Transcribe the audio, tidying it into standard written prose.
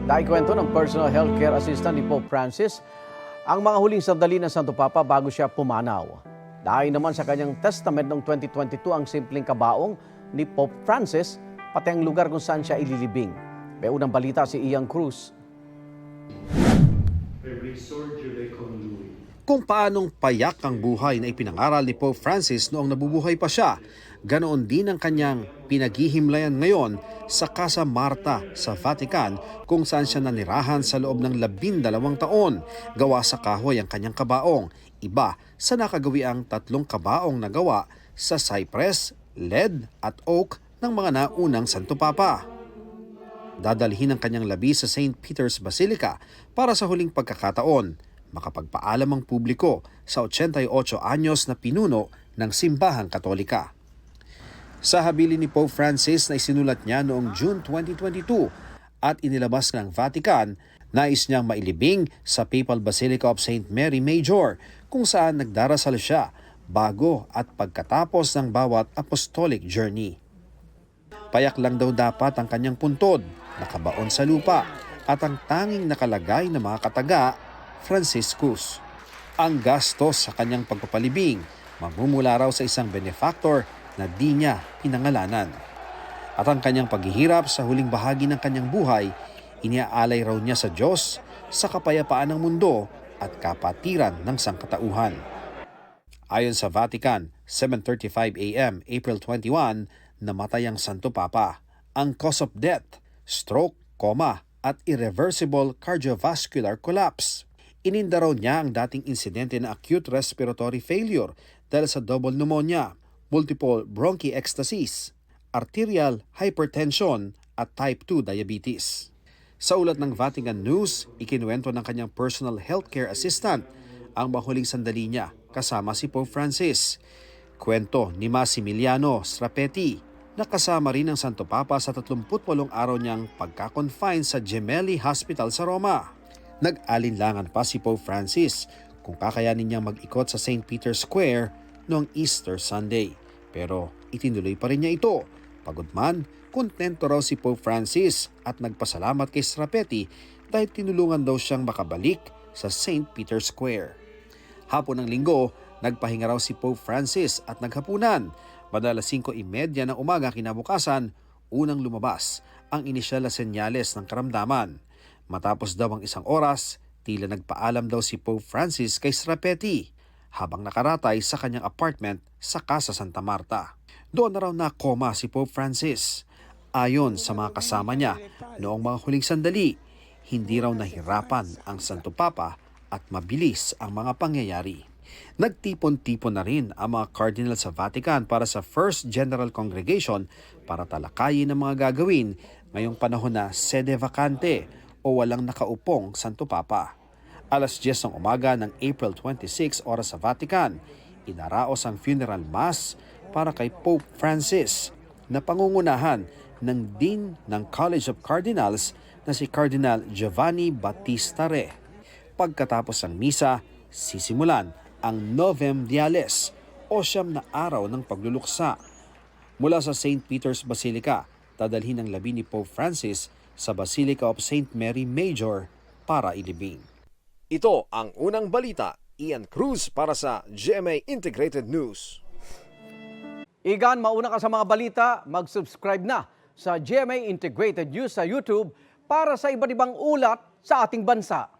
Naikwento ng personal healthcare assistant ni Pope Francis ang mga huling sandali ng Santo Papa bago siya pumanaw. Dahil naman sa kanyang testament noong 2022 ang simpleng kabaong ni Pope Francis, pati ang lugar kung saan siya ililibing. May unang balita si Ian Cruz. Kung paanong payak ang buhay na ipinangaral ni Pope Francis noong nabubuhay pa siya, ganoon din ang kanyang pinaghihimlayan ngayon sa Casa Marta sa Vatican kung saan siya nanirahan sa loob ng 12 taon. Gawa sa kahoy ang kanyang kabaong, iba sa nakagawiang 3 kabaong na gawa sa cypress, lead at oak ng mga naunang Santo Papa. Dadalhin ang kanyang labi sa St. Peter's Basilica para sa huling pagkakataon, makapagpaalam ang publiko sa 88 anyos na pinuno ng Simbahang Katolika. Sa habilin ni Pope Francis na isinulat niya noong June 2022 at inilabas ng Vatican, nais niyang mailibing sa Papal Basilica of St. Mary Major kung saan nagdarasal siya bago at pagkatapos ng bawat apostolic journey. Payak lang daw dapat ang kanyang puntod, nakabaon sa lupa at ang tanging nakalagay na mga kataga, Franciscus. Ang gastos sa kanyang pagpapalibing magmumula raw sa isang benefactor na di niya pinangalanan. At ang kanyang paghihirap sa huling bahagi ng kanyang buhay, iniaalay raw niya sa Diyos, sa kapayapaan ng mundo at kapatiran ng sangkatauhan. Ayon sa Vatican, 7:35 a.m. April 21, namatay ang Santo Papa. Ang cause of death, stroke, coma at irreversible cardiovascular collapse. Ininda raw niya ang dating insidente na acute respiratory failure dahil sa double pneumonia, multiple bronchiectasis, arterial hypertension at type 2 diabetes. Sa ulat ng Vatican News, ikinuwento ng kanyang personal healthcare assistant ang mahuling sandali niya kasama si Pope Francis. Kwento ni Massimiliano Strapetti na kasama rin ng Santo Papa sa 38 araw niyang pagkakonfine sa Gemelli Hospital sa Roma. Nag-alinlangan pa si Pope Francis kung kakayanin niyang mag-ikot sa St. Peter's Square noong Easter Sunday. Pero itinuloy pa rin niya ito. Pagod man, kontento raw si Pope Francis at nagpasalamat kay Strapetti dahil tinulungan daw siyang makabalik sa St. Peter's Square. Hapon ng Linggo, nagpahinga raw si Pope Francis at naghapunan. Madalas 5:30 ng umaga kinabukasan, unang lumabas ang inisyal na senyales ng karamdaman. Matapos daw ang 1 oras, tila nagpaalam daw si Pope Francis kay Strapetti habang nakaratay sa kanyang apartment sa Casa Santa Marta. Doon na raw na-coma si Pope Francis. Ayon sa mga kasama niya, noong mga huling sandali, hindi raw nahirapan ang Santo Papa at mabilis ang mga pangyayari. Nagtipon-tipon na rin ang mga cardinal sa Vatican para sa First General Congregation para talakayin ang mga gagawin ngayong panahon na sede vacante o walang nakaupong Santo Papa. Alas 10 ng umaga ng April 26 oras sa Vatican, inaraos ang funeral mass para kay Pope Francis na pangungunahan ng Dean ng College of Cardinals na si Cardinal Giovanni Battista Re. Pagkatapos ng misa, sisimulan ang Novem Diales o 9 na araw ng pagluluksa. Mula sa St. Peter's Basilica, dadalhin ang labi ni Pope Francis sa Basilica of St. Mary Major para ilibing. Ito ang unang balita, Ian Cruz para sa GMA Integrated News. Igan, mauna ka sa mga balita, mag-subscribe na sa GMA Integrated News sa YouTube para sa iba't ibang ulat sa ating bansa.